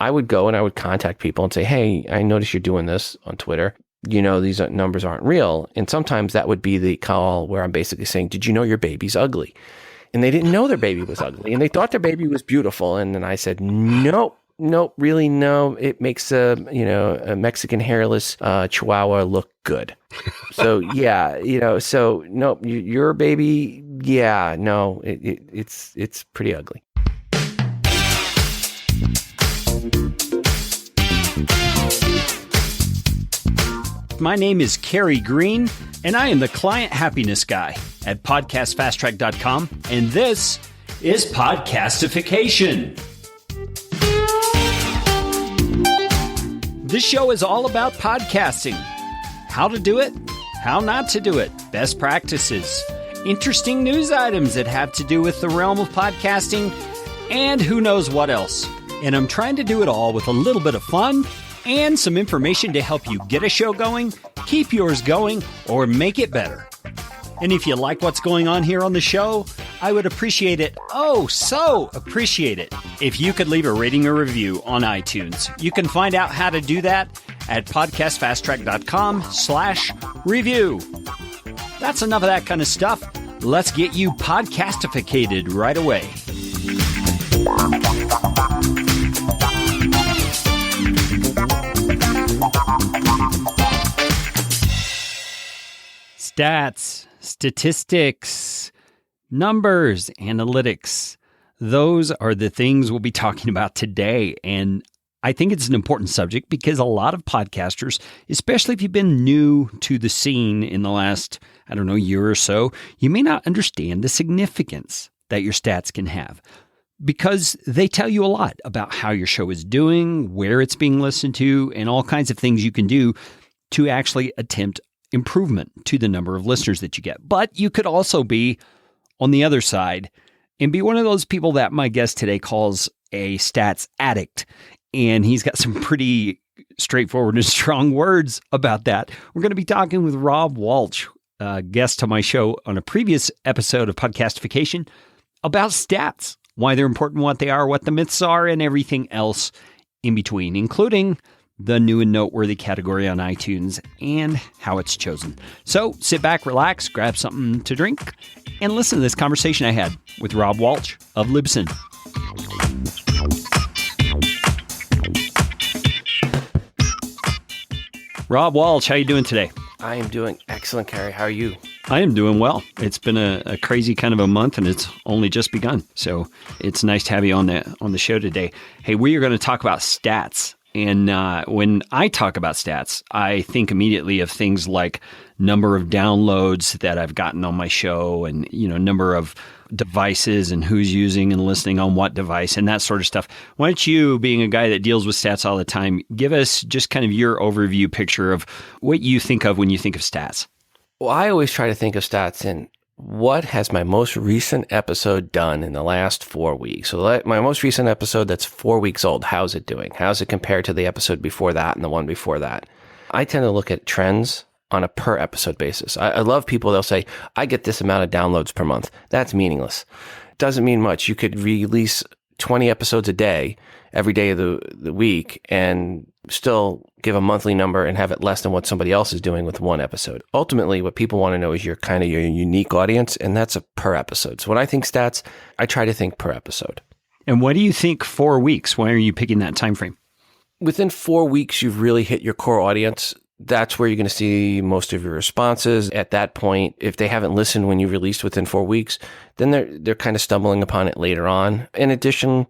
I would go and I would contact people and say, hey, I noticed you're doing this on Twitter. These numbers aren't real. And sometimes that would be the call where I'm basically saying, did you know your baby's ugly? And they didn't know their baby was ugly. And they thought their baby was beautiful. And then I said, nope, really, no. It makes a Mexican hairless Chihuahua look good. So, so nope, your baby, no, it's pretty ugly. My name is Kerry Green, and I am the client happiness guy at podcastfasttrack.com, and this is Podcastification. This show is all about podcasting. How to do it, how not to do it, best practices, interesting news items that have to do with the realm of podcasting, and who knows what else. And I'm trying to do it all with a little bit of fun and some information to help you get a show going, keep yours going, or make it better. And if you like what's going on here on the show, I would appreciate it, so appreciate it, if you could leave a rating or review on iTunes. You can find out how to do that at podcastfasttrack.com/review. That's enough of that kind of stuff. Let's get you podcastificated right away. Stats, statistics, numbers, analytics. Those are the things we'll be talking about today. And I think it's an important subject because a lot of podcasters, especially if you've been new to the scene in the last, year or so, you may not understand the significance that your stats can have because they tell you a lot about how your show is doing, where it's being listened to, and all kinds of things you can do to actually attempt improvement to the number of listeners that you get. But you could also be on the other side and be one of those people that my guest today calls a stats addict. And he's got some pretty straightforward and strong words about that. We're going to be talking with Rob Walch, a guest to my show on a previous episode of Podcastification, about stats, why they're important, what they are, what the myths are, and everything else in between, including the new and noteworthy category on iTunes and how it's chosen. So sit back, relax, grab something to drink, and listen to this conversation I had with Rob Walch of Libsyn. Rob Walch, how you doing today? I am doing excellent, Kerry. How are you? I am doing well. It's been a crazy kind of a month, and it's only just begun. So it's nice to have you on the show today. Hey, we are going to talk about stats. And when I talk about stats, I think immediately of things like number of downloads that I've gotten on my show and, number of devices and who's using and listening on what device and that sort of stuff. Why don't you, being a guy that deals with stats all the time, give us just kind of your overview picture of what you think of when you think of stats? Well, I always try to think of stats in what has my most recent episode done in the last 4 weeks? So my most recent episode that's 4 weeks old, how's it doing? How's it compared to the episode before that and the one before that? I tend to look at trends on a per episode basis. I love people, they'll say, I get this amount of downloads per month. That's meaningless. It doesn't mean much. You could release 20 episodes a day, every day of the week, and still give a monthly number and have it less than what somebody else is doing with one episode. Ultimately, what people want to know is your unique audience, and that's a per episode. So when I think stats, I try to think per episode. And what do you think 4 weeks? Why are you picking that time frame? Within 4 weeks, you've really hit your core audience. That's where you're going to see most of your responses. At that point, if they haven't listened when you released within 4 weeks, then they're kind of stumbling upon it later on. In addition,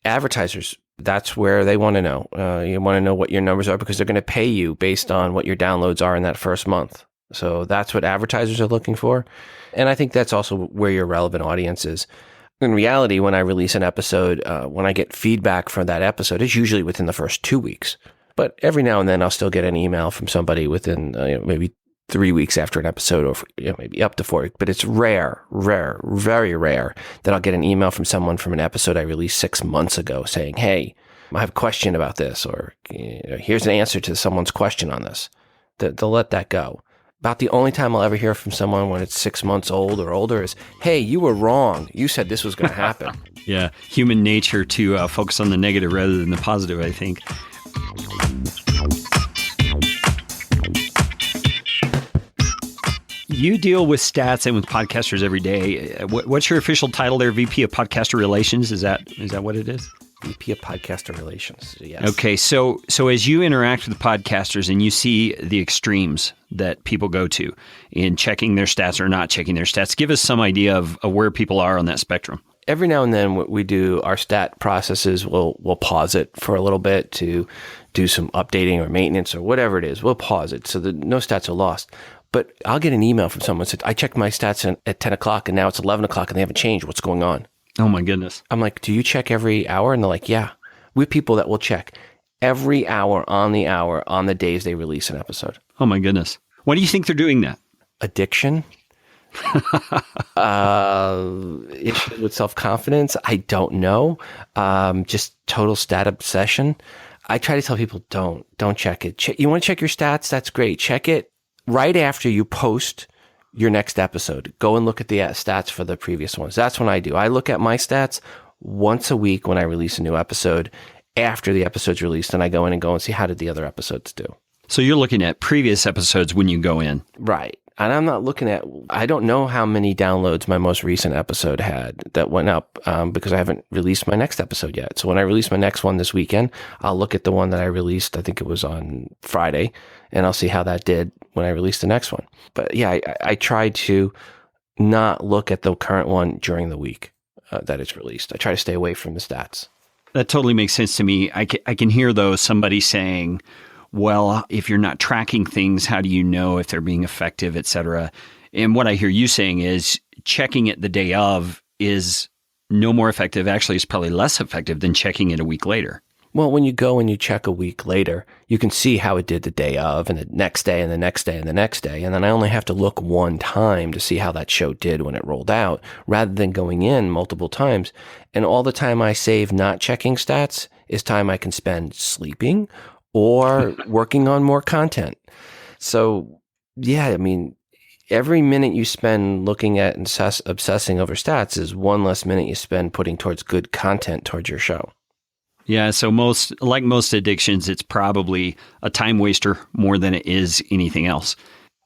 advertisers, that's where they want to know. You want to know what your numbers are because they're going to pay you based on what your downloads are in that first month. So that's what advertisers are looking for. And I think that's also where your relevant audience is. In reality, when I release an episode, when I get feedback from that episode, it's usually within the first 2 weeks. But every now and then, I'll still get an email from somebody within maybe 3 weeks after an episode, or maybe up to 4 weeks. But it's rare, very rare that I'll get an email from someone from an episode I released 6 months ago saying, hey, I have a question about this, or here's an answer to someone's question on this. They'll let that go. About the only time I'll ever hear from someone when it's 6 months old or older is, hey, you were wrong. You said this was going to happen. Yeah, human nature to focus on the negative rather than the positive, I think. You deal with stats and with podcasters every day. What's your official title there? VP of Podcaster Relations? Is that what it is? VP of Podcaster Relations, yes. Okay, so as you interact with podcasters and you see the extremes that people go to in checking their stats or not checking their stats, give us some idea of where people are on that spectrum. Every now and then, what we do, our stat processes, we'll pause it for a little bit to do some updating or maintenance or whatever it is. We'll pause it so that no stats are lost. But I'll get an email from someone that said, I checked my stats at 10 o'clock and now it's 11 o'clock and they haven't changed. What's going on? Oh my goodness. I'm like, do you check every hour? And they're like, yeah. We have people that will check every hour on the days they release an episode. Oh my goodness. Why do you think they're doing that? Addiction? Issues with self-confidence? I don't know. Just total stat obsession. I try to tell people, don't check it. You want to check your stats? That's great. Check it right after you post your next episode. Go and look at the stats for the previous ones. That's when I do. I look at my stats once a week when I release a new episode after the episode's released, and I go in and see how did the other episodes do. So you're looking at previous episodes when you go in. Right. And I'm not looking at, I don't know how many downloads my most recent episode had that went up because I haven't released my next episode yet. So when I release my next one this weekend, I'll look at the one that I released, I think it was on Friday, and I'll see how that did when I release the next one. But yeah, I tried to not look at the current one during the week that it's released. I try to stay away from the stats. That totally makes sense to me. I can hear, though, somebody saying, well, if you're not tracking things, how do you know if they're being effective, et cetera? And what I hear you saying is checking it the day of is no more effective. Actually, it's probably less effective than checking it a week later. Well, when you go and you check a week later, you can see how it did the day of and the next day and the next day and the next day. And then I only have to look one time to see how that show did when it rolled out rather than going in multiple times. And all the time I save not checking stats is time I can spend sleeping or working on more content. So, yeah, I mean, every minute you spend looking at and obsessing over stats is one less minute you spend putting towards good content towards your show. Yeah, so most addictions, it's probably a time waster more than it is anything else.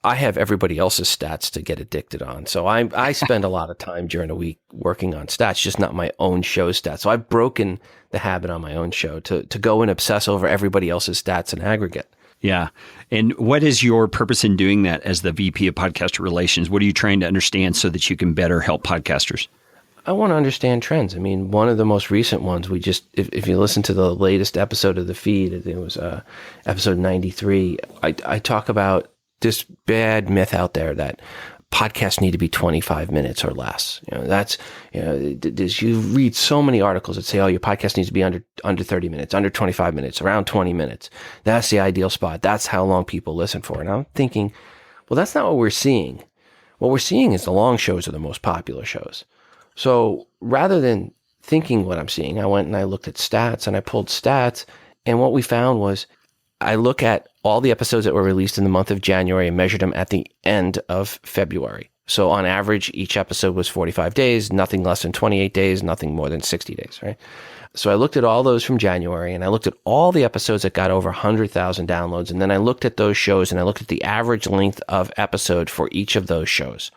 I have everybody else's stats to get addicted on. So I spend a lot of time during the week working on stats, just not my own show stats. So I've broken the habit on my own show to go and obsess over everybody else's stats in aggregate. Yeah. And what is your purpose in doing that as the VP of Podcaster Relations? What are you trying to understand so that you can better help podcasters? I want to understand trends. I mean, one of the most recent ones, if you listen to the latest episode of the feed, I think it was episode 93, I talk about this bad myth out there that podcasts need to be 25 minutes or less. You read so many articles that say, oh, your podcast needs to be under 30 minutes, under 25 minutes, around 20 minutes. That's the ideal spot. That's how long people listen for. And I'm thinking, well, that's not what we're seeing. What we're seeing is the long shows are the most popular shows. So rather than thinking what I'm seeing, I went and I looked at stats and I pulled stats. And what we found was I look at all the episodes that were released in the month of January and measured them at the end of February. So on average, each episode was 45 days, nothing less than 28 days, nothing more than 60 days, right? So I looked at all those from January and I looked at all the episodes that got over 100,000 downloads. And then I looked at those shows and I looked at the average length of episode for each of those shows.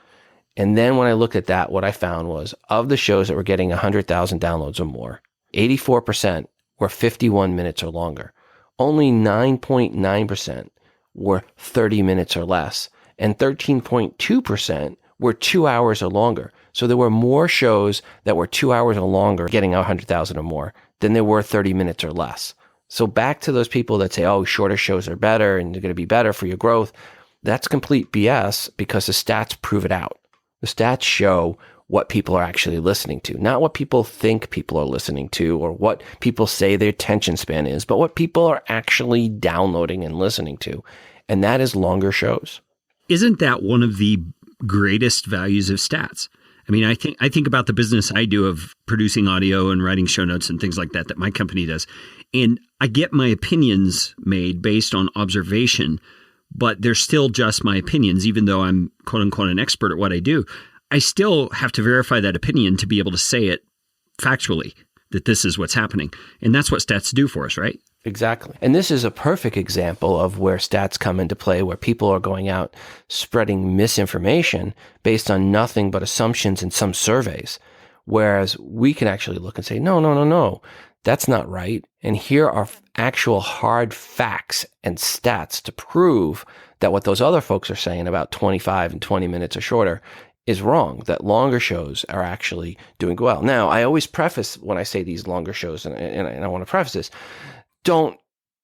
And then when I looked at that, what I found was of the shows that were getting 100,000 downloads or more, 84% were 51 minutes or longer. Only 9.9% were 30 minutes or less, and 13.2% were 2 hours or longer. So there were more shows that were 2 hours or longer getting 100,000 or more than there were 30 minutes or less. So back to those people that say, oh, shorter shows are better and they're going to be better for your growth. That's complete BS because the stats prove it out. The stats show what people are actually listening to, not what people think people are listening to or what people say their attention span is, but what people are actually downloading and listening to. And that is longer shows. Isn't that one of the greatest values of stats? I mean, I think about the business I do of producing audio and writing show notes and things like that my company does. And I get my opinions made based on observation. but they're still just my opinions, even though I'm quote unquote an expert at what I do. I still have to verify that opinion to be able to say it factually, that this is what's happening. And that's what stats do for us, right? Exactly. And this is a perfect example of where stats come into play, where people are going out spreading misinformation based on nothing but assumptions in some surveys. Whereas we can actually look and say, no, that's not right. And here are actual hard facts and stats to prove that what those other folks are saying about 25 and 20 minutes or shorter is wrong, that longer shows are actually doing well. Now, I always preface when I say these longer shows, and I want to preface this, don't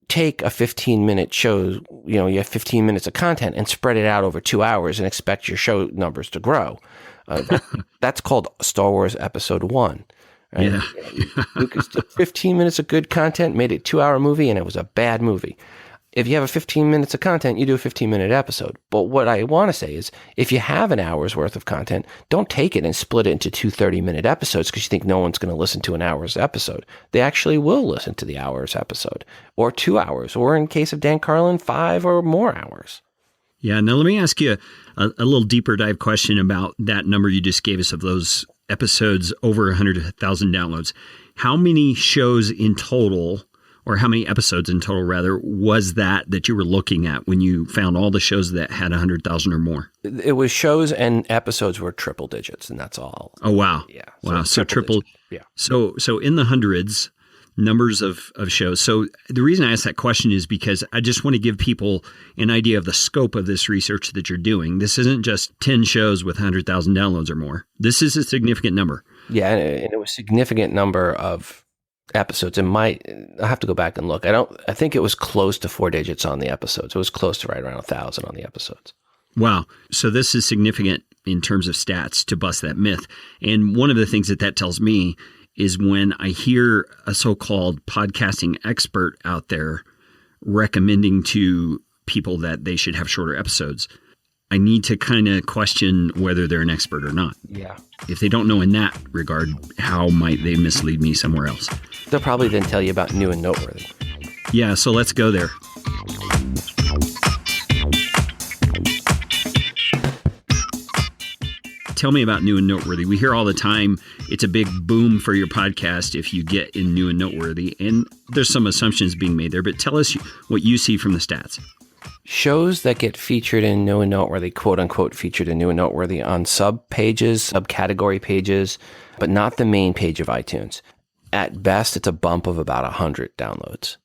take a 15-minute show, you have 15 minutes of content and spread it out over 2 hours and expect your show numbers to grow. That's called Star Wars Episode 1. Right? Yeah. Lucas took 15 minutes of good content, made it a 2-hour movie, and it was a bad movie. If you have a 15 minutes of content, you do a 15-minute episode. But what I want to say is, if you have an hour's worth of content, don't take it and split it into 2 30-minute episodes because you think no one's going to listen to an hour's episode. They actually will listen to the hour's episode, or 2 hours, or in case of Dan Carlin, 5 or more hours. Yeah. Now, let me ask you a little deeper dive question about that number you just gave us of those episodes over 100,000 downloads. How many shows in total, or how many episodes in total, rather, was that you were looking at when you found all the shows that had 100,000 or more? It was shows and episodes were triple digits, and that's all. Oh, wow. Yeah. Wow. So triple. Digits. Yeah. So in the hundreds, numbers of shows. So the reason I ask that question is because I just want to give people an idea of the scope of this research that you're doing. This isn't just 10 shows with 100,000 downloads or more. This is a significant number. Yeah, and it was a significant number of episodes. I'll have to go back and look. I think it was close to 4 digits on the episodes. It was close to right around 1,000 on the episodes. Wow. So this is significant in terms of stats to bust that myth. And one of the things that tells me is when I hear a so-called podcasting expert out there recommending to people that they should have shorter episodes, I need to kind of question whether they're an expert or not. Yeah. If they don't know in that regard, how might they mislead me somewhere else? They'll probably then tell you about new and noteworthy. Yeah, so let's go there. Tell me about new and noteworthy. We hear all the time it's a big boom for your podcast if you get in new and noteworthy. And there's some assumptions being made there, but tell us what you see from the stats. Shows that get featured in new and noteworthy, quote unquote, featured in new and noteworthy on sub-pages, subcategory pages, but not the main page of iTunes. At best, it's a bump of about 100 downloads.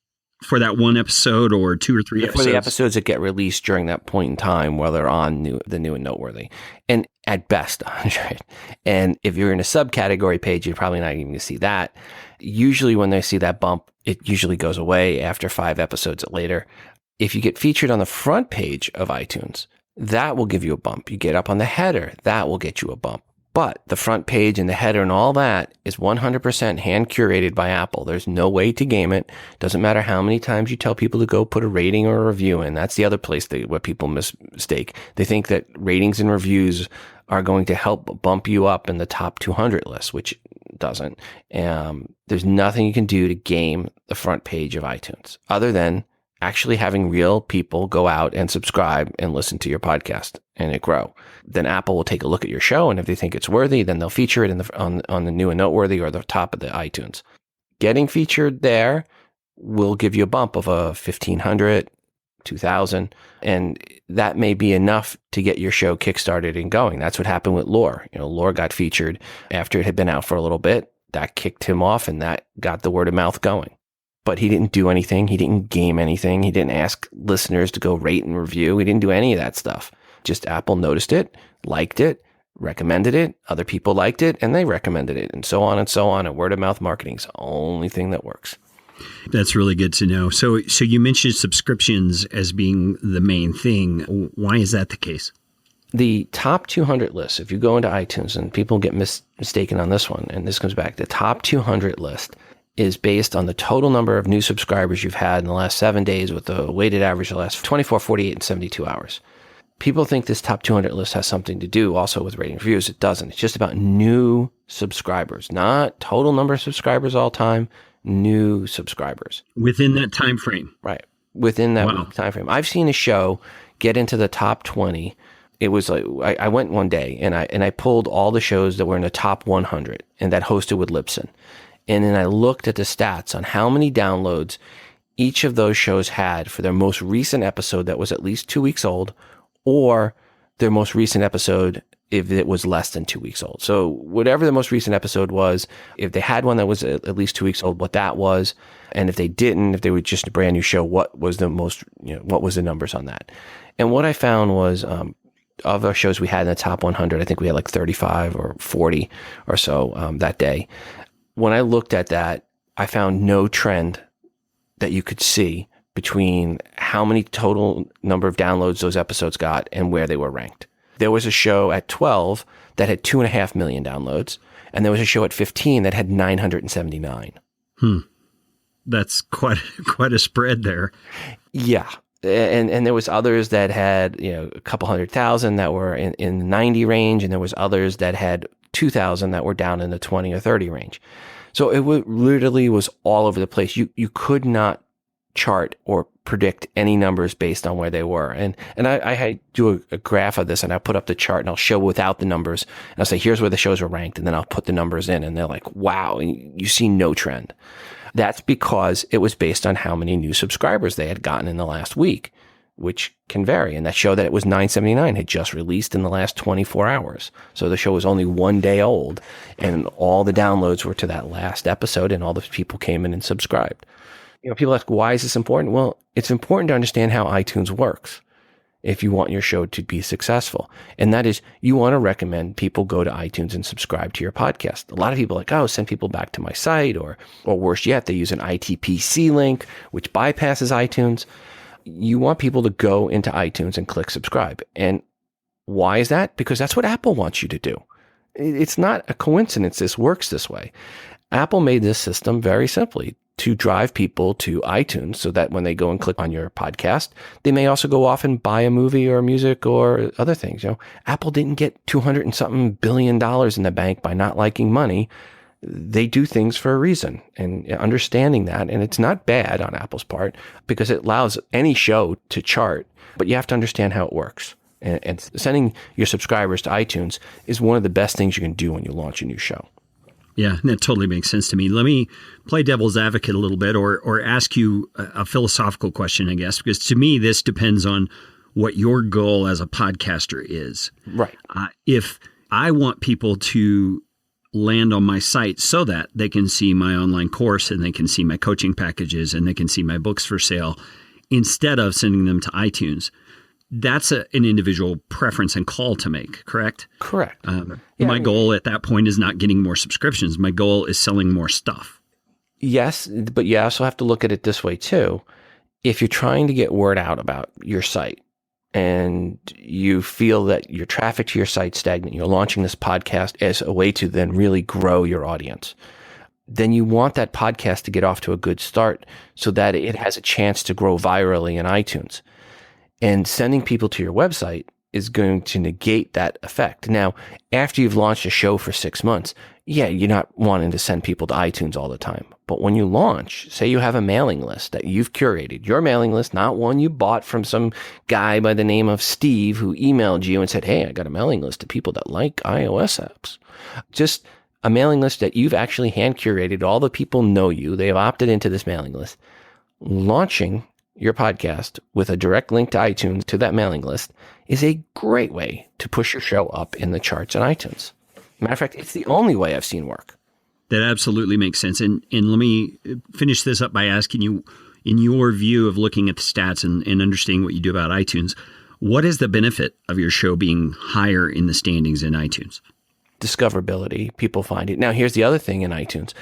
For that one episode or 2 or 3 episodes? For the episodes that get released during that point in time while they're on the new and noteworthy. And at best, 100. And if you're in a subcategory page, you're probably not even going to see that. Usually when they see that bump, it usually goes away after 5 episodes later. If you get featured on the front page of iTunes, that will give you a bump. You get up on the header, that will get you a bump. But the front page and the header and all that is 100% hand curated by Apple. There's no way to game it. Doesn't matter how many times you tell people to go put a rating or a review in. That's the other place what people mistake. They think that ratings and reviews are going to help bump you up in the top 200 list, which doesn't. There's nothing you can do to game the front page of iTunes other than actually having real people go out and subscribe and listen to your podcast and it grow. Then Apple will take a look at your show, and if they think it's worthy, then they'll feature it on the new and noteworthy or the top of the iTunes. Getting featured there will give you a bump of a 1,500, 2,000, and that may be enough to get your show kickstarted and going. That's what happened with Lore. Lore got featured after it had been out for a little bit. That kicked him off, and that got the word of mouth going. But he didn't do anything. He didn't game anything. He didn't ask listeners to go rate and review. He didn't do any of that stuff. Just Apple noticed it, liked it, recommended it. Other people liked it, and they recommended it, and so on and so on. And word of mouth marketing is the only thing that works. That's really good to know. So you mentioned subscriptions as being the main thing. Why is that the case? The top 200 list, if you go into iTunes, and people get mistaken on this one, and this comes back, the top 200 list is based on the total number of new subscribers you've had in the last 7 days with a weighted average of the last 24, 48, and 72 hours. People think this top 200 list has something to do also with rating reviews. It doesn't. It's just about new subscribers, not total number of subscribers all time, new subscribers. Within that time frame. Right. Within that time frame. I've seen a show get into the top 20. It was like, I went one day and I pulled all the shows that were in the top 100 and that hosted with Libsyn. And then I looked at the stats on how many downloads each of those shows had for their most recent episode that was at least 2 weeks old, or their most recent episode if it was less than 2 weeks old. So whatever the most recent episode was, if they had one that was at least 2 weeks old, what that was. And if they didn't, if they were just a brand new show, what was the most, what was the numbers on that? And what I found was, of our shows we had in the top 100, I think we had like 35 or 40 or so that day. When I looked at that, I found no trend that you could see between how many total number of downloads those episodes got and where they were ranked. There was a show at 12 that had 2.5 million downloads, and there was a show at 15 that had 979. That's quite a spread there. Yeah. And there was others that had, a couple 100,000 that were in the 90 range, and there was others that had 2,000 that were down in the 20 or 30 range. So it literally was all over the place. You could not chart or predict any numbers based on where they were. And I do a graph of this, and I put up the chart and I'll show without the numbers. And I'll say, here's where the shows are ranked. And then I'll put the numbers in, and they're like, wow. And you see no trend. That's because it was based on how many new subscribers they had gotten in the last week, which can vary. And that show that it was 979 had just released in the last 24 hours. So the show was only 1 day old, and all the downloads were to that last episode, and all the people came in and subscribed. People ask, why is this important? Well, it's important to understand how iTunes works if you want your show to be successful. And that is, you want to recommend people go to iTunes and subscribe to your podcast. A lot of people are like, send people back to my site, or worse yet, they use an ITPC link, which bypasses iTunes. You want people to go into iTunes and click subscribe. And why is that? Because that's what Apple wants you to do. It's not a coincidence this works this way. Apple made this system very simply to drive people to iTunes so that when they go and click on your podcast, they may also go off and buy a movie or music or other things. Apple didn't get 200 and something billion dollars in the bank by not liking money. They do things for a reason, and understanding that. And it's not bad on Apple's part because it allows any show to chart, but you have to understand how it works. And sending your subscribers to iTunes is one of the best things you can do when you launch a new show. Yeah, that totally makes sense to me. Let me play devil's advocate a little bit, or ask you a philosophical question, I guess, because to me, this depends on what your goal as a podcaster is. Right. If I want people to land on my site so that they can see my online course, and they can see my coaching packages, and they can see my books for sale, instead of sending them to iTunes, that's an individual preference and call to make, correct? Correct. My goal at that point is not getting more subscriptions. My goal is selling more stuff. Yes, but you also have to look at it this way too. If you're trying to get word out about your site and you feel that your traffic to your site stagnant, you're launching this podcast as a way to then really grow your audience, then you want that podcast to get off to a good start so that it has a chance to grow virally in iTunes. And sending people to your website is going to negate that effect. Now, after you've launched a show for 6 months, you're not wanting to send people to iTunes all the time. But when you launch, say you have a mailing list that you've curated, your mailing list, not one you bought from some guy by the name of Steve who emailed you and said, hey, I got a mailing list of people that like iOS apps. Just a mailing list that you've actually hand curated. All the people know you. They have opted into this mailing list. Launching your podcast with a direct link to iTunes to that mailing list is a great way to push your show up in the charts on iTunes. Matter of fact, it's the only way I've seen work. That absolutely makes sense. And let me finish this up by asking you, in your view of looking at the stats and understanding what you do about iTunes, what is the benefit of your show being higher in the standings in iTunes? Discoverability. People find it. Now, here's the other thing in iTunes.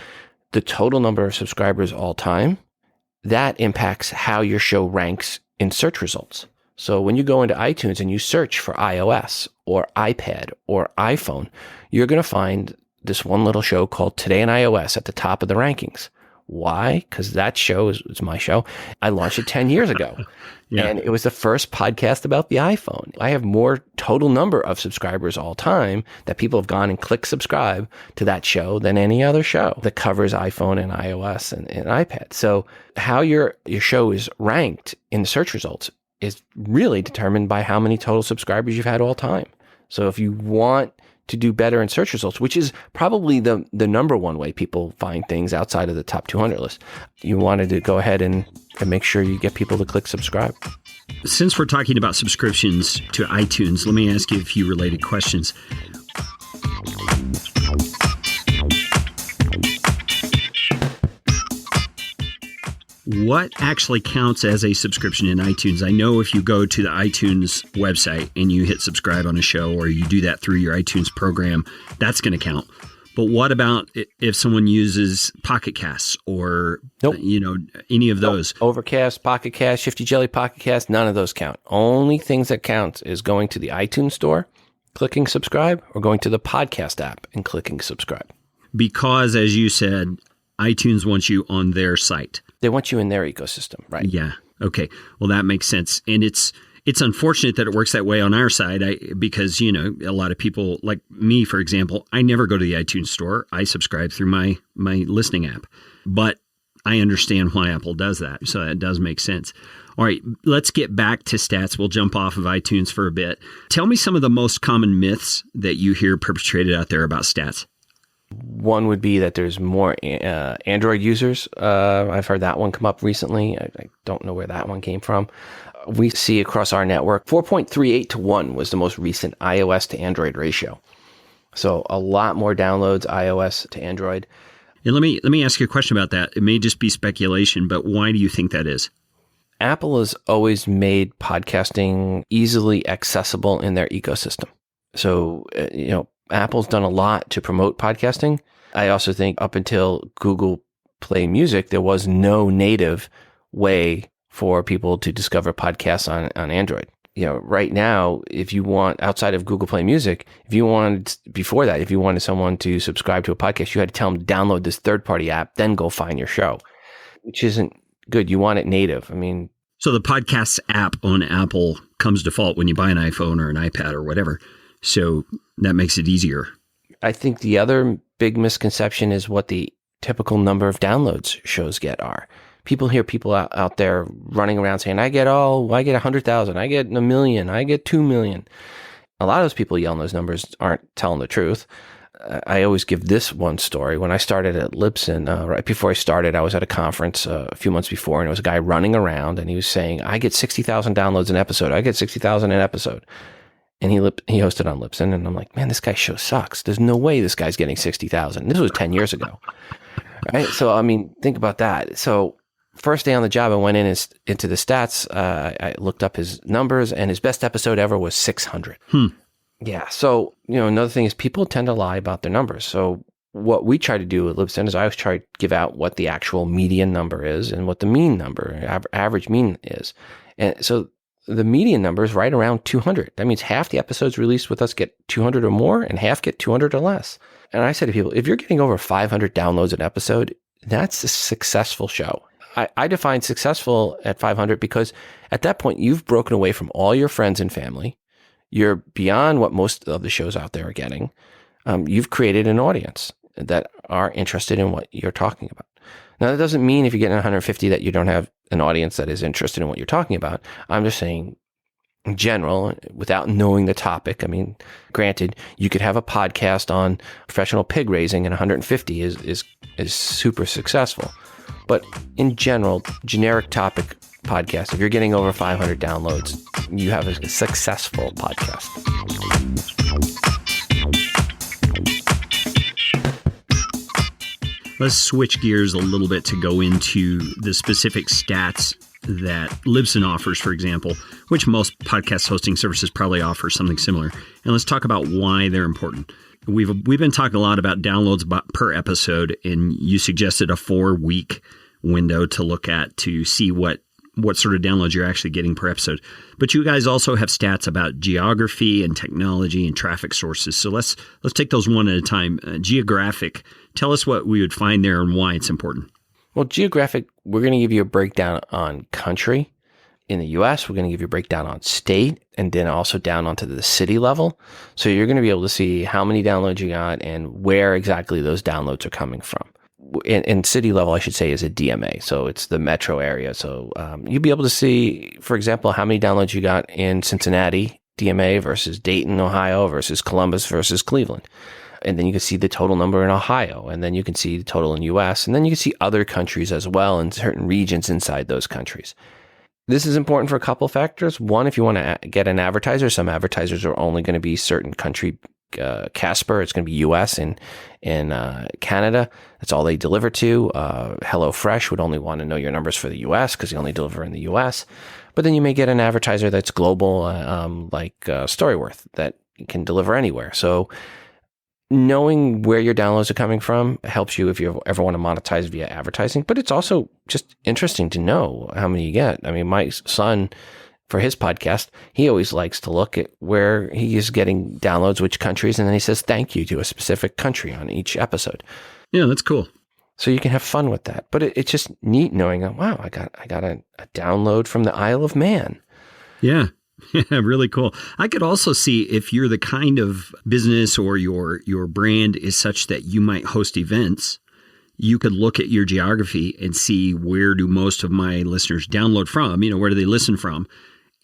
The total number of subscribers all time, that impacts how your show ranks in search results. So when you go into iTunes and you search for iOS or iPad or iPhone, you're going to find this one little show called Today in iOS at the top of the rankings. Why? Because that show is my show. I launched it 10 years ago. And it was the first podcast about the iPhone. I have more total number of subscribers all time that people have gone and clicked subscribe to that show than any other show that covers iPhone and iOS and iPad. So how your show is ranked in the search results is really determined by how many total subscribers you've had all time. So if you want to do better in search results, which is probably the number one way people find things outside of the top 200 list, you wanted to go ahead and make sure you get people to click subscribe. Since we're talking about subscriptions to iTunes, let me ask you a few related questions. What actually counts as a subscription in iTunes? I know if you go to the iTunes website and you hit subscribe on a show, or you do that through your iTunes program, that's going to count. But what about if someone uses Pocket Casts or, any of those? Overcast, Pocket Cast, Shifty Jelly Pocket Cast, none of those count. Only things that count is going to the iTunes store, clicking subscribe, or going to the podcast app and clicking subscribe. Because, as you said, iTunes wants you on their site. They want you in their ecosystem, right? Yeah. Okay. Well, that makes sense. And it's unfortunate that it works that way on our side because, a lot of people like me, for example, I never go to the iTunes store. I subscribe through my listening app. But I understand why Apple does that. So that does make sense. All right. Let's get back to stats. We'll jump off of iTunes for a bit. Tell me some of the most common myths that you hear perpetrated out there about stats. One would be that there's more Android users. I've heard that one come up recently. I don't know where that one came from. We see across our network, 4.38 to 1 was the most recent iOS to Android ratio. So a lot more downloads iOS to Android. And let me ask you a question about that. It may just be speculation, but why do you think that is? Apple has always made podcasting easily accessible in their ecosystem. So, Apple's done a lot to promote podcasting. I also think up until Google Play Music, there was no native way for people to discover podcasts on Android. Right now, if you want, outside of Google Play Music, if you wanted someone to subscribe to a podcast, you had to tell them to download this third-party app, then go find your show, which isn't good. You want it native. So the Podcasts app on Apple comes default when you buy an iPhone or an iPad or whatever. So that makes it easier. I think the other big misconception is what the typical number of downloads shows get are. People hear people out there running around saying, I get 100,000, I get 1 million, I get 2 million. A lot of those people yelling those numbers aren't telling the truth. I always give this one story. When I started at Libsyn, right before I started, I was at a conference a few months before, and there was a guy running around, and he was saying, I get 60,000 downloads an episode. I get 60,000 an episode. And he hosted on Libsyn, and I'm like, man, this guy's show sucks. There's no way this guy's getting 60,000. This was 10 years ago, right? So, think about that. So, first day on the job, I went into the stats. I looked up his numbers, and his best episode ever was 600. Yeah. So, another thing is people tend to lie about their numbers. So, what we try to do at Libsyn is I always try to give out what the actual median number is and what the mean number, average mean is. And so, the median number is right around 200. That means half the episodes released with us get 200 or more, and half get 200 or less. And I say to people, if you're getting over 500 downloads an episode, that's a successful show. I define successful at 500 because at that point, you've broken away from all your friends and family. You're beyond what most of the shows out there are getting. You've created an audience that are interested in what you're talking about. Now, that doesn't mean if you're getting 150 that you don't have an audience that is interested in what you're talking about. I'm just saying, in general, without knowing the topic, granted, you could have a podcast on professional pig raising and 150 is super successful. But in general, generic topic podcast, if you're getting over 500 downloads, you have a successful podcast. Let's switch gears a little bit to go into the specific stats that Libsyn offers, for example, which most podcast hosting services probably offer something similar. And let's talk about why they're important. We've been talking a lot about downloads per episode, and you suggested a 4-week window to look at to see what sort of downloads you're actually getting per episode. But you guys also have stats about geography and technology and traffic sources. So let's take those one at a time. Geographic, tell us what we would find there and why it's important. Well, geographic, we're going to give you a breakdown on country. In the US, we're going to give you a breakdown on state and then also down onto the city level. So you're going to be able to see how many downloads you got and where exactly those downloads are coming from. in city level, I should say, is a DMA. So it's the metro area. So you'll be able to see, for example, how many downloads you got in Cincinnati DMA versus Dayton, Ohio versus Columbus versus Cleveland. And then you can see the total number in Ohio, and then you can see the total in US, and then you can see other countries as well and certain regions inside those countries. This is important for a couple factors. One, if you want to get an advertiser, some advertisers are only going to be certain country. Casper, it's going to be US and in Canada. That's all they deliver to. HelloFresh would only want to know your numbers for the US because they only deliver in the US. But then you may get an advertiser that's global, like Storyworth, that can deliver anywhere. So knowing where your downloads are coming from helps you if you ever want to monetize via advertising. But it's also just interesting to know how many you get. I mean, my son, for his podcast, he always likes to look at where he is getting downloads, which countries, and then he says thank you to a specific country on each episode. Yeah, that's cool. So you can have fun with that. But it's just neat knowing, wow, I got a download from the Isle of Man. Yeah. Yeah, really cool. I could also see if you're the kind of business or your brand is such that you might host events, you could look at your geography and see where do most of my listeners download from, where do they listen from,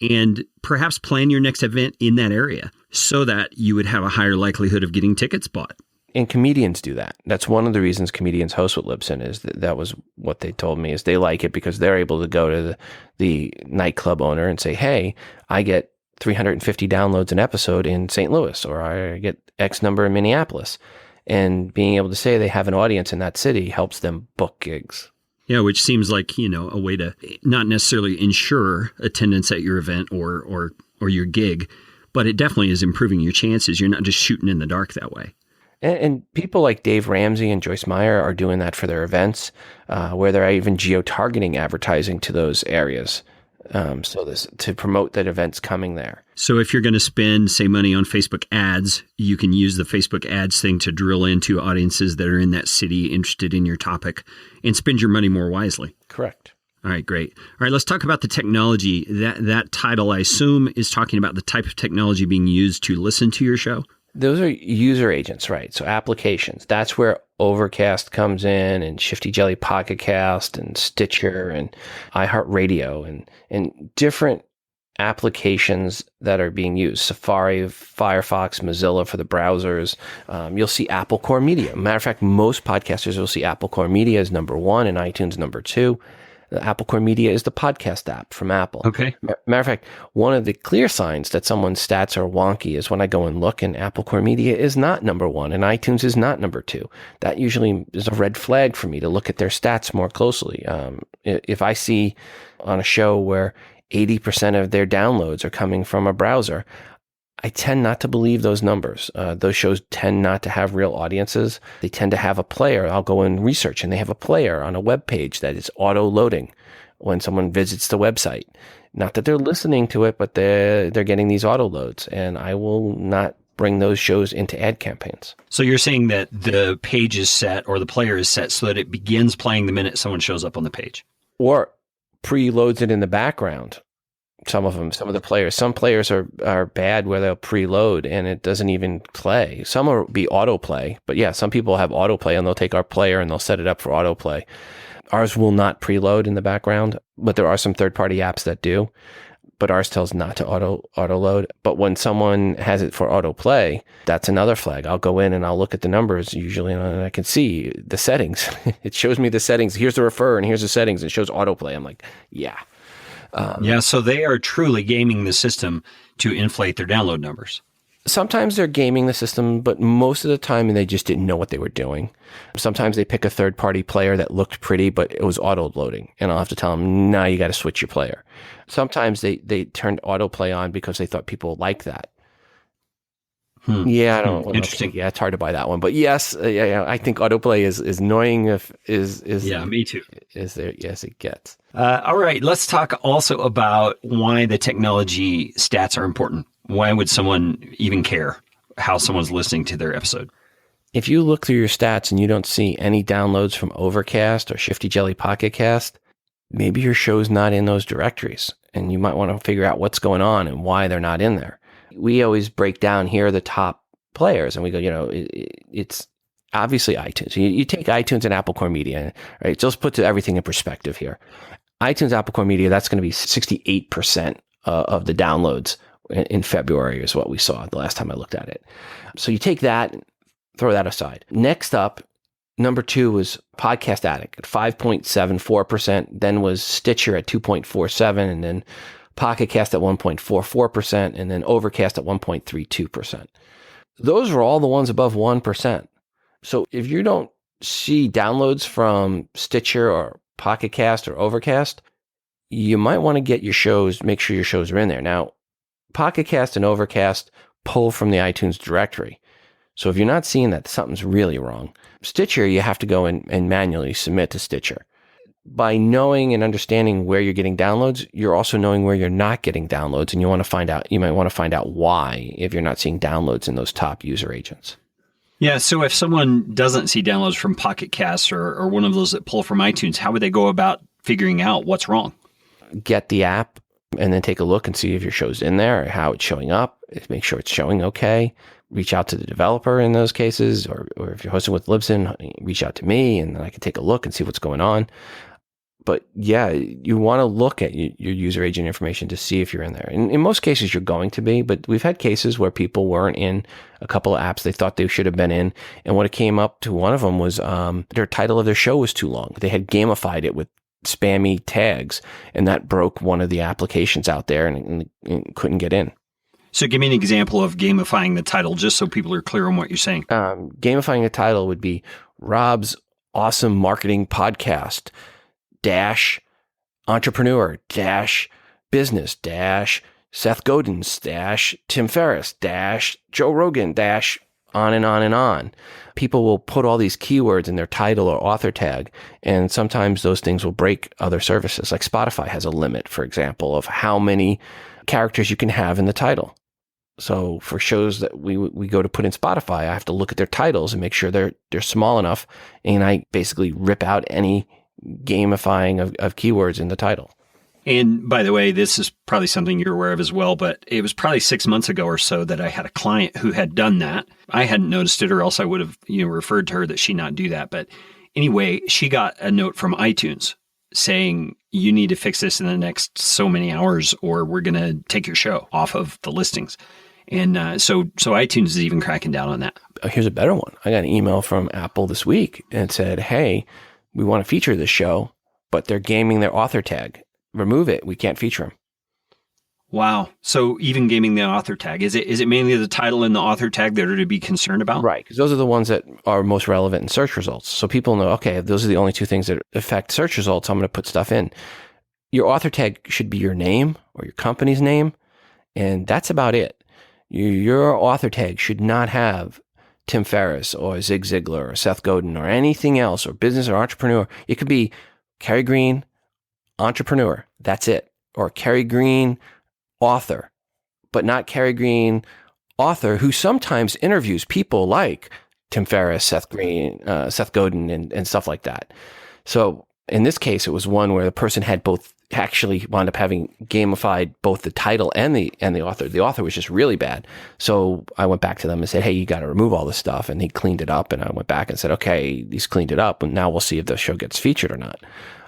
and perhaps plan your next event in that area so that you would have a higher likelihood of getting tickets bought. And comedians do that. That's one of the reasons comedians host with Libsyn is that was what they told me is they like it because they're able to go to the nightclub owner and say, hey, I get 350 downloads an episode in St. Louis, or I get X number in Minneapolis. And being able to say they have an audience in that city helps them book gigs. Yeah, which seems like, a way to not necessarily ensure attendance at your event or your gig, but it definitely is improving your chances. You're not just shooting in the dark that way. And people like Dave Ramsey and Joyce Meyer are doing that for their events, where they're even geo-targeting advertising to those areas. To promote that event's coming there. So if you're going to spend, say, money on Facebook ads, you can use the Facebook ads thing to drill into audiences that are in that city interested in your topic and spend your money more wisely. Correct. All right, great. All right, let's talk about the technology. That title, I assume, is talking about the type of technology being used to listen to your show. Those are user agents, right? So applications. That's where Overcast comes in, and Shifty Jelly Pocket Cast, and Stitcher, and iHeartRadio, and different applications that are being used. Safari, Firefox, Mozilla for the browsers. You'll see Apple Core Media. Matter of fact, most podcasters will see Apple Core Media as number 1 and iTunes number 2. The Apple Core Media is the podcast app from Apple. Okay. Matter of fact, one of the clear signs that someone's stats are wonky is when I go and look and Apple Core Media is not number 1 and iTunes is not number 2. That usually is a red flag for me to look at their stats more closely. If I see on a show where 80% of their downloads are coming from a browser, I tend not to believe those numbers. Those shows tend not to have real audiences. They tend to have a player. I'll go and research, and they have a player on a web page that is auto-loading when someone visits the website. Not that they're listening to it, but they're getting these auto-loads, and I will not bring those shows into ad campaigns. So you're saying that the page is set or the player is set so that it begins playing the minute someone shows up on the page? Or preloads it in the background. Some of the players. Some players are bad where they'll preload and it doesn't even play. Some will be autoplay, but yeah, some people have autoplay and they'll take our player and they'll set it up for autoplay. Ours will not preload in the background, but there are some third-party apps that do. But ours tells not to auto-load. But when someone has it for autoplay, that's another flag. I'll go in and I'll look at the numbers usually, and I can see the settings. It shows me the settings. Here's the refer, and here's the settings. It shows autoplay. I'm like, yeah. So they are truly gaming the system to inflate their download numbers. Sometimes they're gaming the system, but most of the time they just didn't know what they were doing. Sometimes they pick a third-party player that looked pretty, but it was auto-loading, and I'll have to tell them, no, you got to switch your player. Sometimes they turned autoplay on because they thought people like that. Yeah, I don't. Interesting. Yeah, it's hard to buy that one, but yes, I think autoplay is annoying. Yeah, me too. Yes, it gets. All right, let's talk also about why the technology stats are important. Why would someone even care how someone's listening to their episode? If you look through your stats and you don't see any downloads from Overcast or Shifty Jelly Pocket Cast, maybe your show's not in those directories, and you might want to figure out what's going on and why they're not in there. We always break down here are the top players, and we go, it's obviously iTunes. You take iTunes and Apple Core Media, right? So let's put everything in perspective here. iTunes, Apple Core Media, that's going to be 68% of the downloads in February is what we saw the last time I looked at it. So you take that, throw that aside. Next up, number 2 was Podcast Addict at 5.74%, then was Stitcher at 2.47%, and then Pocket Cast at 1.44%, and then Overcast at 1.32%. Those are all the ones above 1%. So if you don't see downloads from Stitcher or Pocket Cast or Overcast, you might want to get your shows, make sure your shows are in there. Now, Pocket Cast and Overcast pull from the iTunes directory. So if you're not seeing that, something's really wrong. Stitcher, you have to go and manually submit to Stitcher. By knowing and understanding where you're getting downloads, you're also knowing where you're not getting downloads, and you might want to find out why if you're not seeing downloads in those top user agents. Yeah, so if someone doesn't see downloads from Pocket Casts or one of those that pull from iTunes, how would they go about figuring out what's wrong? Get the app and then take a look and see if your show's in there or how it's showing up. Make sure it's showing okay. Reach out to the developer in those cases, or if you're hosting with Libsyn, reach out to me and then I can take a look and see what's going on. But yeah, you want to look at your user agent information to see if you're in there. In most cases, you're going to be, but we've had cases where people weren't in a couple of apps they thought they should have been in. And what it came up to, one of them was their title of their show was too long. They had gamified it with spammy tags, and that broke one of the applications out there and couldn't get in. So give me an example of gamifying the title, just so people are clear on what you're saying. Gamifying the title would be Rob's Awesome Marketing Podcast dash entrepreneur dash business dash Seth Godin's dash Tim Ferriss dash Joe Rogan dash on and on and on. People will put all these keywords in their title or author tag, and sometimes those things will break other services. Like Spotify has a limit, for example, of how many characters you can have in the title. So for shows that we go to put in Spotify, I have to look at their titles and make sure they're small enough, and I basically rip out any gamifying of keywords in the title. And by the way, this is probably something you're aware of as well, but it was probably 6 months ago or so that I had a client who had done that. I hadn't noticed it, or else I would have referred to her that she not do that. But anyway, she got a note from iTunes saying, you need to fix this in the next so many hours or we're going to take your show off of the listings. And so iTunes is even cracking down on that. Here's a better one. I got an email from Apple this week and said, hey, we want to feature this show, but they're gaming their author tag. Remove it. We can't feature them. Wow. So even gaming the author tag, is it mainly the title and the author tag that are to be concerned about? Right, because those are the ones that are most relevant in search results. So people know, okay, those are the only two things that affect search results. I'm going to put stuff in. Your author tag should be your name or your company's name, and that's about it. Your author tag should not have Tim Ferriss or Zig Ziglar or Seth Godin or anything else, or business or entrepreneur. It could be Kerry Green, entrepreneur. That's it. Or Kerry Green, author, but not Kerry Green, author, who sometimes interviews people like Tim Ferriss, Seth Godin, and stuff like that. So in this case, it was one where the person had both, actually wound up having gamified both the title and the author. The author was just really bad. So I went back to them and said, hey, you got to remove all this stuff. And he cleaned it up. And I went back and said, okay, he's cleaned it up. And now we'll see if the show gets featured or not.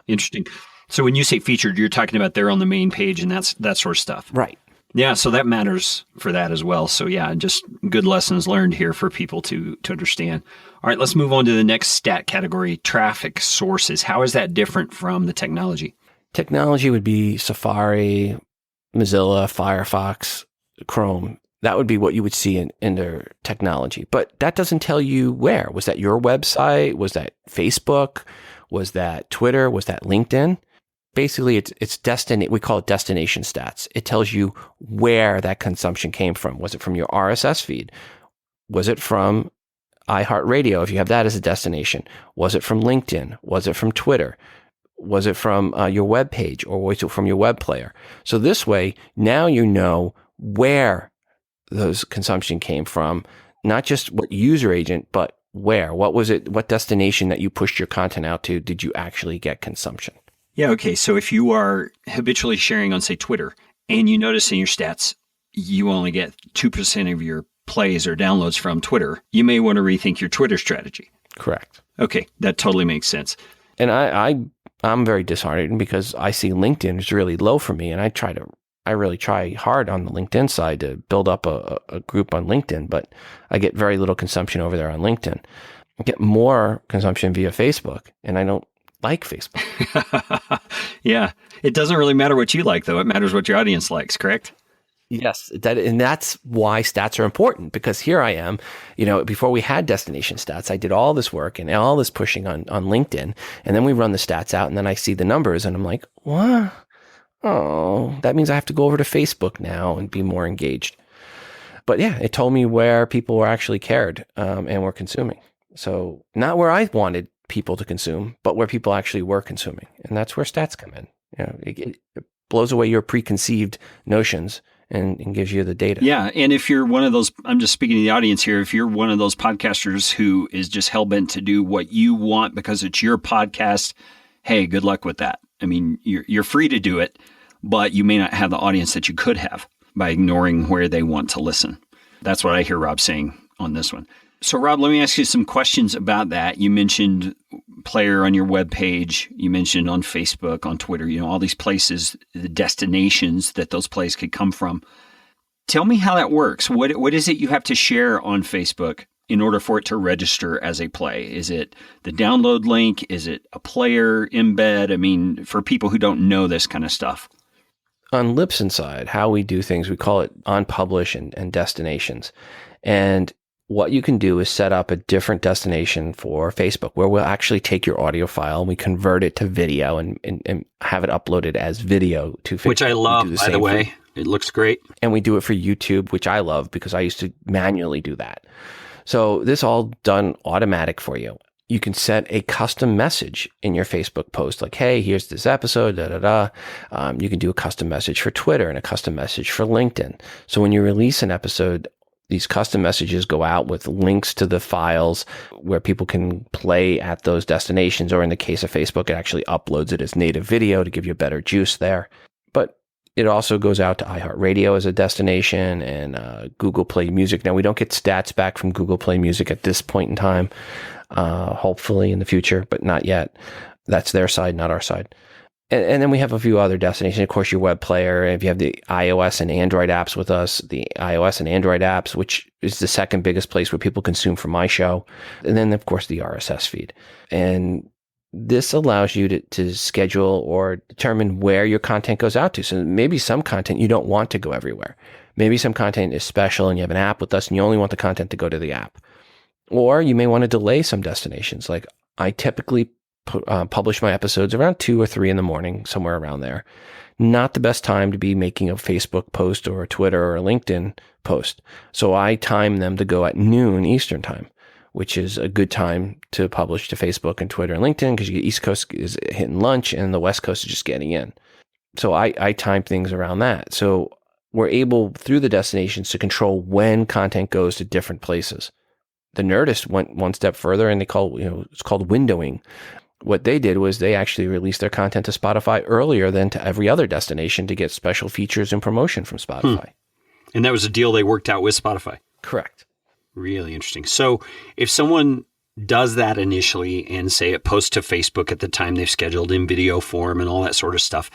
Interesting. So when you say featured, you're talking about they're on the main page and that sort of stuff. Right. Yeah, so that matters for that as well. So yeah, just good lessons learned here for people to understand. All right, let's move on to the next stat category, traffic sources. How is that different from the technology? Technology would be Safari, Mozilla, Firefox, Chrome. That would be what you would see in their technology. But that doesn't tell you where. Was that your website? Was that Facebook? Was that Twitter? Was that LinkedIn? Basically, it's we call it destination stats. It tells you where that consumption came from. Was it from your RSS feed? Was it from iHeartRadio, if you have that as a destination? Was it from LinkedIn? Was it from Twitter? Was it from your web page, or was it from your web player? So this way, now you know where those consumption came from, not just what user agent, but where. What was it? What destination that you pushed your content out to did you actually get consumption? Yeah, okay. So if you are habitually sharing on, say, Twitter, and you notice in your stats, you only get 2% of your plays or downloads from Twitter, you may want to rethink your Twitter strategy. Correct. Okay, that totally makes sense. And I'm very disheartened because I see LinkedIn is really low for me, and I really try hard on the LinkedIn side to build up a group on LinkedIn, but I get very little consumption over there on LinkedIn. I get more consumption via Facebook, and I don't like Facebook. Yeah. It doesn't really matter what you like, though. It matters what your audience likes, correct? Yes, and that's why stats are important, because here I am, before we had destination stats, I did all this work and all this pushing on LinkedIn, and then we run the stats out, and then I see the numbers, and I'm like, what? Oh, that means I have to go over to Facebook now and be more engaged. But yeah, it told me where people were actually cared and were consuming. So not where I wanted people to consume, but where people actually were consuming. And that's where stats come in. It blows away your preconceived notions and gives you the data. Yeah. And if you're one of those, I'm just speaking to the audience here, if you're one of those podcasters who is just hell-bent to do what you want because it's your podcast, hey, good luck with that. I mean, you're free to do it, but you may not have the audience that you could have by ignoring where they want to listen. That's what I hear Rob saying on this one. So Rob, let me ask you some questions about that. You mentioned player on your webpage. You mentioned on Facebook, on Twitter, all these places, the destinations that those plays could come from. Tell me how that works. What is it you have to share on Facebook in order for it to register as a play? Is it the download link? Is it a player embed? I mean, for people who don't know this kind of stuff. On Libsyn side, how we do things, we call it on publish and destinations. And what you can do is set up a different destination for Facebook where we'll actually take your audio file and we convert it to video and have it uploaded as video to Facebook. Which I love, by the way. It looks great. And we do it for YouTube, which I love because I used to manually do that. So this all done automatic for you. You can set a custom message in your Facebook post, like, hey, here's this episode, You can do a custom message for Twitter and a custom message for LinkedIn. So when you release an episode, these custom messages go out with links to the files where people can play at those destinations, or in the case of Facebook, it actually uploads it as native video to give you better juice there. But it also goes out to iHeartRadio as a destination and Google Play Music. Now, we don't get stats back from Google Play Music at this point in time, hopefully in the future, but not yet. That's their side, not our side. And then we have a few other destinations. Of course, your web player. If you have the iOS and Android apps with us, the iOS and Android apps, which is the second biggest place where people consume from my show. And then, of course, the RSS feed. And this allows you to schedule or determine where your content goes out to. So maybe some content you don't want to go everywhere. Maybe some content is special and you have an app with us and you only want the content to go to the app. Or you may want to delay some destinations. Like I typically publish my episodes around 2 or 3 in the morning, somewhere around there. Not the best time to be making a Facebook post or a Twitter or a LinkedIn post. So I time them to go at noon Eastern time, which is a good time to publish to Facebook and Twitter and LinkedIn because you get East Coast is hitting lunch and the West Coast is just getting in. So I time things around that. So we're able, through the destinations, to control when content goes to different places. The Nerdist went one step further and it's called windowing. What they did was they actually released their content to Spotify earlier than to every other destination to get special features and promotion from Spotify. And that was a deal they worked out with Spotify. Correct. Really interesting. So if someone does that initially and say it posts to Facebook at the time they've scheduled in video form and all that sort of stuff,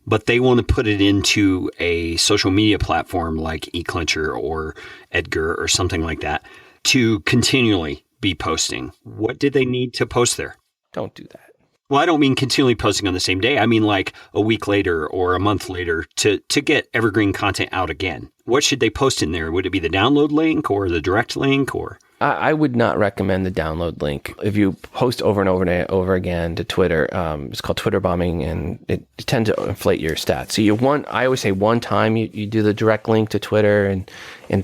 but they want to put it into a social media platform like eClincher or Edgar or something like that to continually be posting, what did they need to post there? Don't do that. Well, I don't mean continually posting on the same day. I mean like a week later or a month later to get evergreen content out again. What should they post in there? Would it be the download link or the direct link or? I would not recommend the download link. If you post over and over and over again to Twitter, it's called Twitter bombing and it tends to inflate your stats. So I always say one time you do the direct link to Twitter and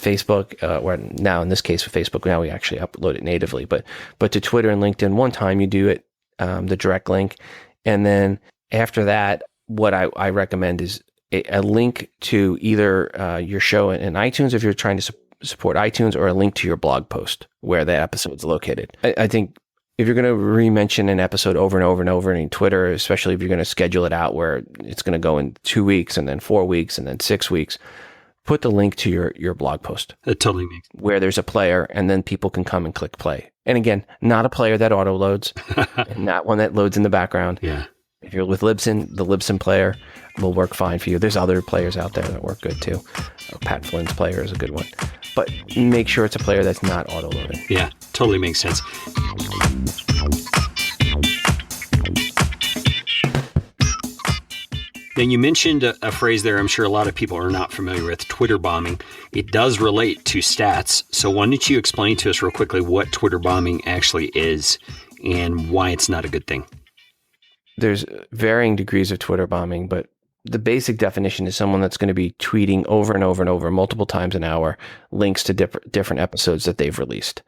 Facebook, or now in this case with Facebook, now we actually upload it natively, but to Twitter and LinkedIn, one time you do it, the direct link. And then after that, what I recommend is a link to either your show in iTunes if you're trying to support iTunes, or a link to your blog post where that episode's located. I think if you're going to re-mention an episode over and over and over in Twitter, especially if you're going to schedule it out where it's going to go in 2 weeks and then 4 weeks and then 6 weeks, put the link to your blog post. That totally makes sense. Where there's a player and then people can come and click play. And again, not a player that auto loads, and not one that loads in the background. Yeah. If you're with Libsyn, the Libsyn player will work fine for you. There's other players out there that work good too. Pat Flynn's player is a good one. But make sure it's a player that's not auto loading. Yeah, totally makes sense. Now, you mentioned a phrase there I'm sure a lot of people are not familiar with, Twitter bombing. It does relate to stats. So why don't you explain to us real quickly what Twitter bombing actually is and why it's not a good thing? There's varying degrees of Twitter bombing, but the basic definition is someone that's going to be tweeting over and over and over multiple times an hour links to different episodes that they've released.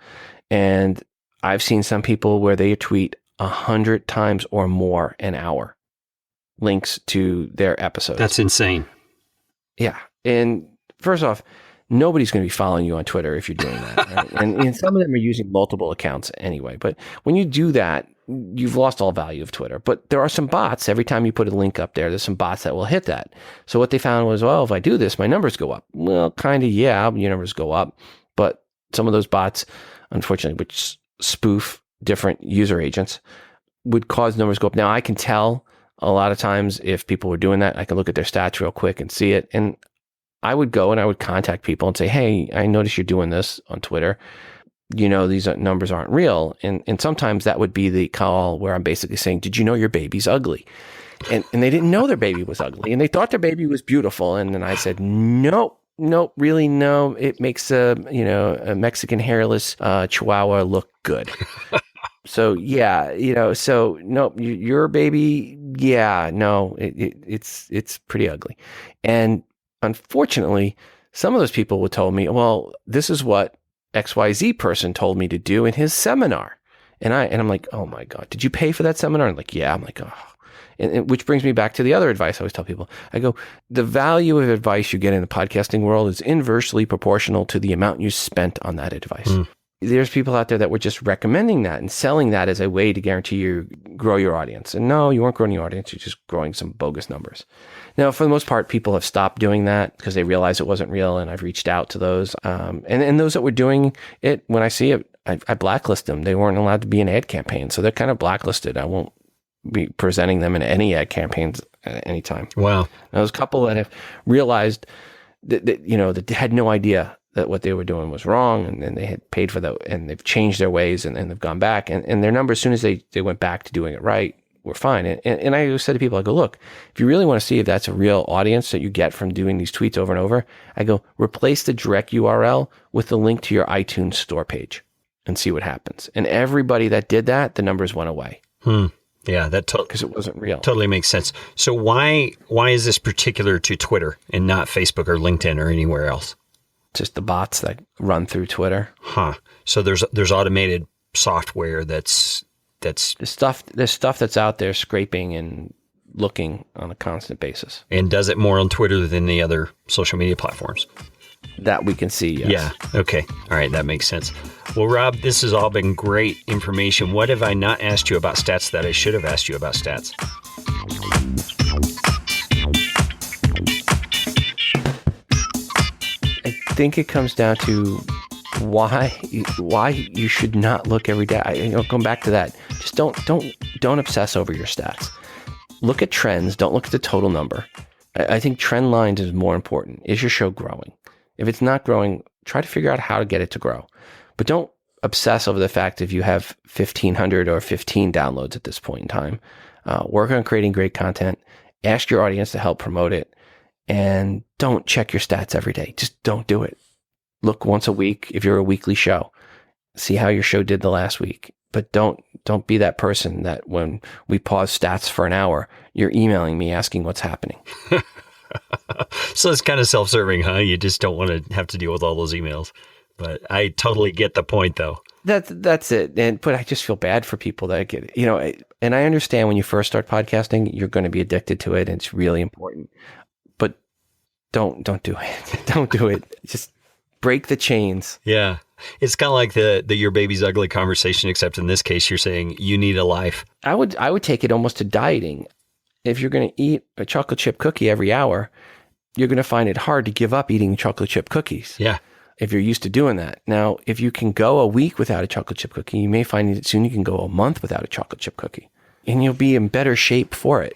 And I've seen some people where they tweet 100 times or more an hour links to their episodes. That's insane. Yeah. And first off, nobody's going to be following you on Twitter if you're doing that. Right? and some of them are using multiple accounts anyway. But when you do that, you've lost all value of Twitter. But there are some bots. Every time you put a link up there, there's some bots that will hit that. So what they found was, well, if I do this, my numbers go up. Well, kind of, yeah, your numbers go up. But some of those bots, unfortunately, which spoof different user agents, would cause numbers to go up. Now, I can tell a lot of times if people were doing that. I can look at their stats real quick and see it. And I would go and I would contact people and say, hey, I noticed you're doing this on Twitter. You know, these numbers aren't real. And sometimes that would be the call where I'm basically saying, did you know your baby's ugly? And they didn't know their baby was ugly. And they thought their baby was beautiful. And then I said, nope, really, no. It makes a Mexican hairless Chihuahua look good. So yeah, so no, your baby, yeah, no, it's pretty ugly. And unfortunately, some of those people would tell me, well, this is what XYZ person told me to do in his seminar. And I'm like, oh my God, did you pay for that seminar? And like, yeah. I'm like, oh. And which brings me back to the other advice I always tell people. I go, the value of advice you get in the podcasting world is inversely proportional to the amount you spent on that advice. There's people out there that were just recommending that and selling that as a way to guarantee you grow your audience. And no, you weren't growing your audience. You're just growing some bogus numbers. Now, for the most part, people have stopped doing that because they realized it wasn't real. And I've reached out to those. And those that were doing it, when I see it, I blacklist them. They weren't allowed to be in ad campaigns. So they're kind of blacklisted. I won't be presenting them in any ad campaigns at any time. Wow. Now, there's a couple that have realized that that had no idea that what they were doing was wrong, and then they had paid for that, and they've changed their ways, and they've gone back, and their numbers, as soon as they went back to doing it right, were fine. And I said to people, I go, look, if you really want to see if that's a real audience that you get from doing these tweets over and over, I go, replace the direct URL with the link to your iTunes store page and see what happens. And everybody that did that, the numbers went away. Yeah, that because it wasn't real. Totally makes sense. So why is this particular to Twitter and not Facebook or LinkedIn or anywhere else? Just the bots that run through Twitter. So there's automated software that's there's stuff that's out there scraping and looking on a constant basis. And does it more on Twitter than the other social media platforms? That we can see, yes. Yeah. Okay. All right. That makes sense. Well, Rob, this has all been great information. What have I not asked you about stats that I should have asked you about stats? I think it comes down to why you should not look every day. Going back to that, just don't obsess over your stats. Look at trends. Don't look at the total number. I think trend lines is more important. Is your show growing? If it's not growing, try to figure out how to get it to grow. But don't obsess over the fact if you have 1,500 or 15 downloads at this point in time. Work on creating great content. Ask your audience to help promote it. And don't check your stats every day. Just don't do it. Look once a week if you're a weekly show. See how your show did the last week. But don't be that person that when we pause stats for an hour, you're emailing me asking what's happening. So it's kind of self-serving, huh? You just don't want to have to deal with all those emails. But I totally get the point, though. That's it. But I just feel bad for people that get it. And I understand when you first start podcasting, you're going to be addicted to it, and it's really important. But don't do it. Don't do it. Just break the chains. Yeah. It's kind of like the your baby's ugly conversation, except in this case, you're saying you need a life. I would take it almost to dieting. If you're going to eat a chocolate chip cookie every hour, you're going to find it hard to give up eating chocolate chip cookies. Yeah. if you're used to doing that. Now, if you can go a week without a chocolate chip cookie, you may find that soon you can go a month without a chocolate chip cookie, and you'll be in better shape for it.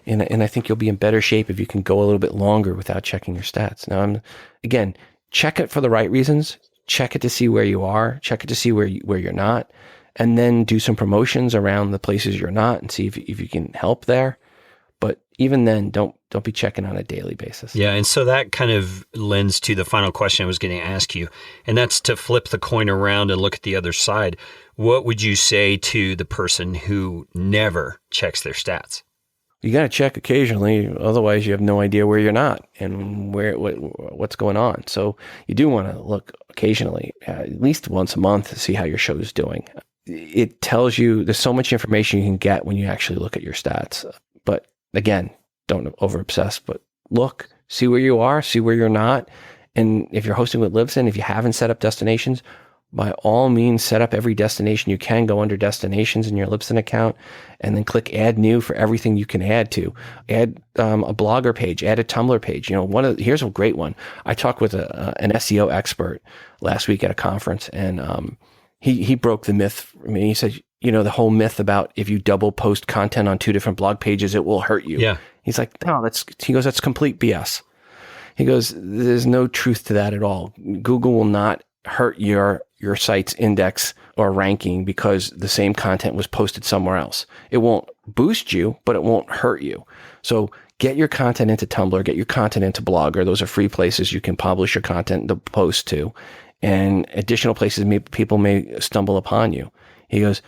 And I think you'll be in better shape if you can go a little bit longer without checking your stats. Now, again, check it for the right reasons. Check it to see where you are. Check it to see where you're not, and then do some promotions around the places you're not and see if you can help there. But even then, don't be checking on a daily basis. Yeah, and so that kind of lends to the final question I was going to ask you, and that's to flip the coin around and look at the other side. What would you say to the person who never checks their stats? You got to check occasionally, otherwise you have no idea where you're not and what's going on. So you do want to look occasionally, at least once a month, to see how your show is doing. It tells you there's so much information you can get when you actually look at your stats. But again, don't over obsess, but look, see where you are, see where you're not. And if you're hosting with Libsyn, if you haven't set up destinations, by all means, set up every destination you can. Go under destinations in your Libsyn account and then click add new for everything you can add to. Add a blogger page, add a Tumblr page. Here's a great one. I talked with an SEO expert last week at a conference, and he broke the myth. I mean, he said, the whole myth about if you double post content on 2 different blog pages, it will hurt you. Yeah. He's like, no, that's complete BS. He goes, there's no truth to that at all. Google will not hurt your site's index or ranking because the same content was posted somewhere else. It won't boost you, but it won't hurt you. So get your content into Tumblr, get your content into Blogger. Those are free places you can publish your content to post to. And additional places people may stumble upon you. He goes,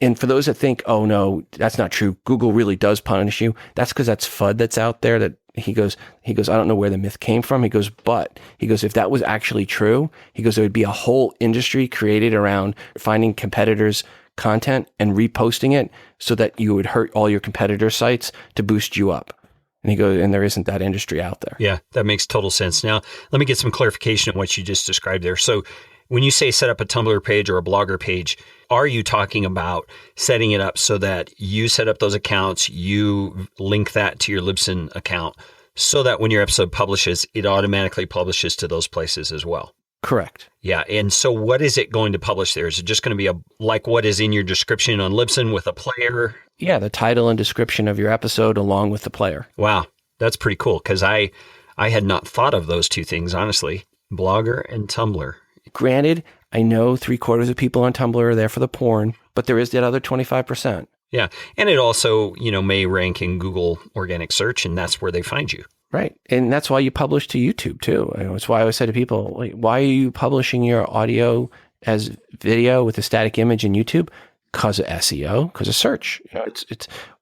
and for those that think, oh no, that's not true, Google really does punish you, that's because that's FUD that's out there. That he goes, I don't know where the myth came from. He goes, if that was actually true, he goes, there would be a whole industry created around finding competitors' content and reposting it so that you would hurt all your competitor sites to boost you up. And he goes, and there isn't that industry out there. Yeah, that makes total sense. Now, let me get some clarification on what you just described there. So when you say set up a Tumblr page or a Blogger page, are you talking about setting it up so that you set up those accounts, you link that to your Libsyn account so that when your episode publishes, it automatically publishes to those places as well? Correct. Yeah. And so what is it going to publish there? Is it just going to be like what is in your description on Libsyn with a player? Yeah, the title and description of your episode along with the player. Wow. That's pretty cool because I had not thought of those two things, honestly. Blogger and Tumblr. Granted, I know 3/4 of people on Tumblr are there for the porn, but there is that other 25%. Yeah. And it also, may rank in Google organic search, and that's where they find you. Right. And that's why you publish to YouTube too. It's why I always say to people, like, why are you publishing your audio as video with a static image in YouTube? Because of SEO, because of search.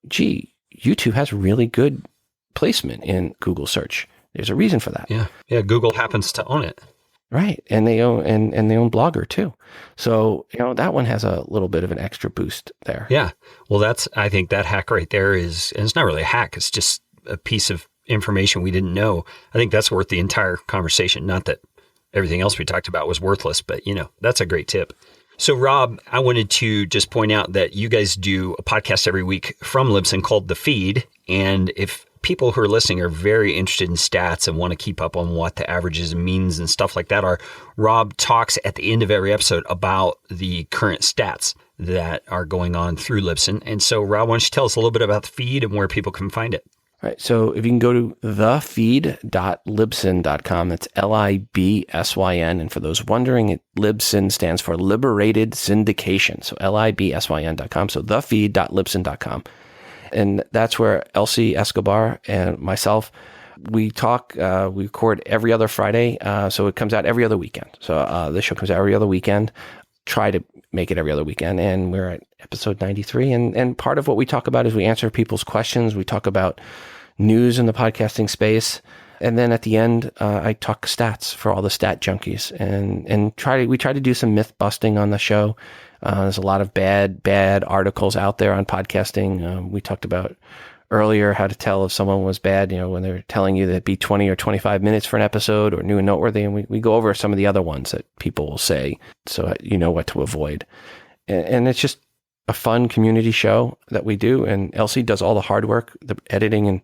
YouTube has really good placement in Google search. There's a reason for that. Yeah. Yeah. Google happens to own it. Right. And they own and they own Blogger too. So, that one has a little bit of an extra boost there. Yeah. Well, I think that hack right there is, and it's not really a hack. It's just a piece of information we didn't know. I think that's worth the entire conversation. Not that everything else we talked about was worthless, but that's a great tip. So Rob, I wanted to just point out that you guys do a podcast every week from Libsyn called The Feed. And if people who are listening are very interested in stats and want to keep up on what the averages and means and stuff like that are, Rob talks at the end of every episode about the current stats that are going on through Libsyn. And so Rob, why don't you tell us a little bit about The Feed and where people can find it? All right. So if you can go to thefeed.libsyn.com, that's Libsyn. And for those wondering, Libsyn stands for Liberated Syndication. So Libsyn.com. So thefeed.libsyn.com. And that's where Elsie Escobar and myself, we talk, we record every other Friday. So it comes out every other weekend. So this show comes out every other weekend. Try to make it every other weekend. And we're at episode 93. And part of what we talk about is we answer people's questions. We talk about news in the podcasting space. And then at the end, I talk stats for all the stat junkies and we try to do some myth busting on the show. There's a lot of bad articles out there on podcasting. We talked about earlier how to tell if someone was bad, when they're telling you that it'd be 20 or 25 minutes for an episode or new and noteworthy. And we go over some of the other ones that people will say so you know what to avoid. And it's just a fun community show that we do. And Elsie does all the hard work, the editing,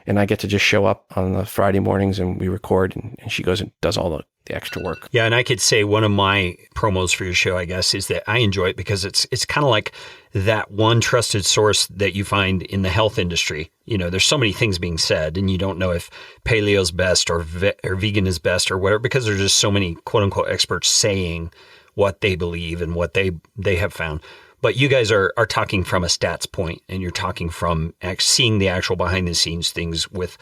and I get to just show up on the Friday mornings and we record, and she goes and does all the extra work. Yeah, and I could say one of my promos for your show, I guess, is that I enjoy it because it's kind of like that one trusted source that you find in the health industry. You know, there's so many things being said, and you don't know if paleo's best or vegan is best or whatever, because there's just so many quote unquote experts saying what they believe and what they have found. But you guys are talking from a stats point, and you're talking from seeing the actual behind the scenes things with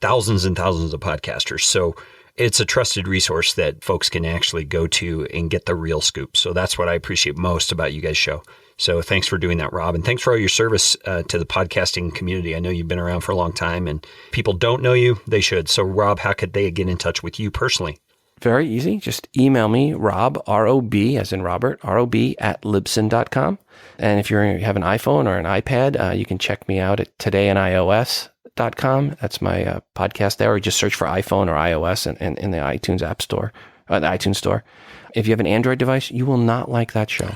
thousands and thousands of podcasters. So it's a trusted resource that folks can actually go to and get the real scoop. So that's what I appreciate most about you guys' show. So thanks for doing that, Rob. And thanks for all your service to the podcasting community. I know you've been around for a long time, and people don't know you. They should. So Rob, how could they get in touch with you personally? Very easy. Just email me, Rob, R-O-B, as in Robert, R-O-B, at Libsyn.com. And if you have an iPhone or an iPad, you can check me out at todayinios.com. That's my podcast there. Or just search for iPhone or iOS in the iTunes App Store, the iTunes Store. If you have an Android device, you will not like that show.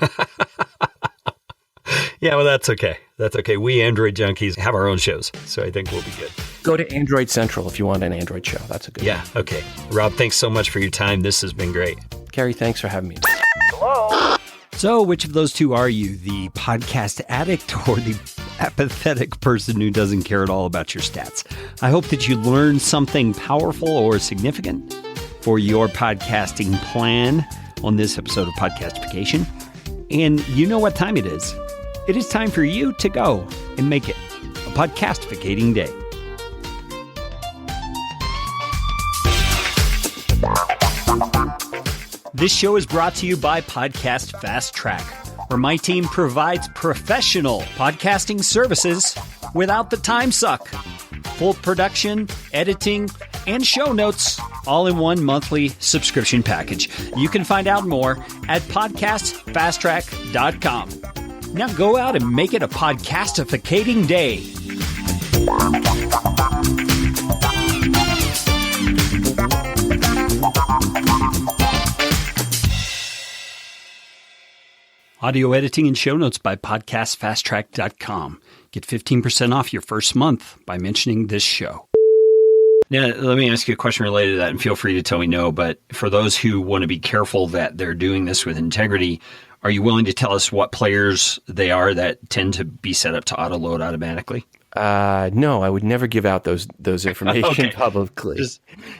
Yeah, well, that's okay. That's okay. We Android junkies have our own shows, so I think we'll be good. Go to Android Central if you want an Android show. That's a good one. Okay. Rob, thanks so much for your time. This has been great. Gary, thanks for having me. Hello? So which of those two are you, the podcast addict or the apathetic person who doesn't care at all about your stats? I hope that you learned something powerful or significant for your podcasting plan on this episode of Podcastification. And you know what time it is. It is time for you to go and make it a podcastificating day. This show is brought to you by Podcast Fast Track, where my team provides professional podcasting services without the time suck. Full production, editing, and show notes, all in one monthly subscription package. You can find out more at podcastfasttrack.com. Now go out and make it a podcastificating day. Audio editing and show notes by podcastfasttrack.com. Get 15% off your first month by mentioning this show. Now, let me ask you a question related to that, and feel free to tell me no, but for those who want to be careful that they're doing this with integrity, are you willing to tell us what players they are that tend to be set up to auto-load automatically? No, I would never give out those information publicly.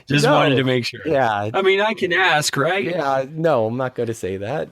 Just wanted to make sure. Yeah. I mean, I can ask, right? Yeah, no, I'm not going to say that.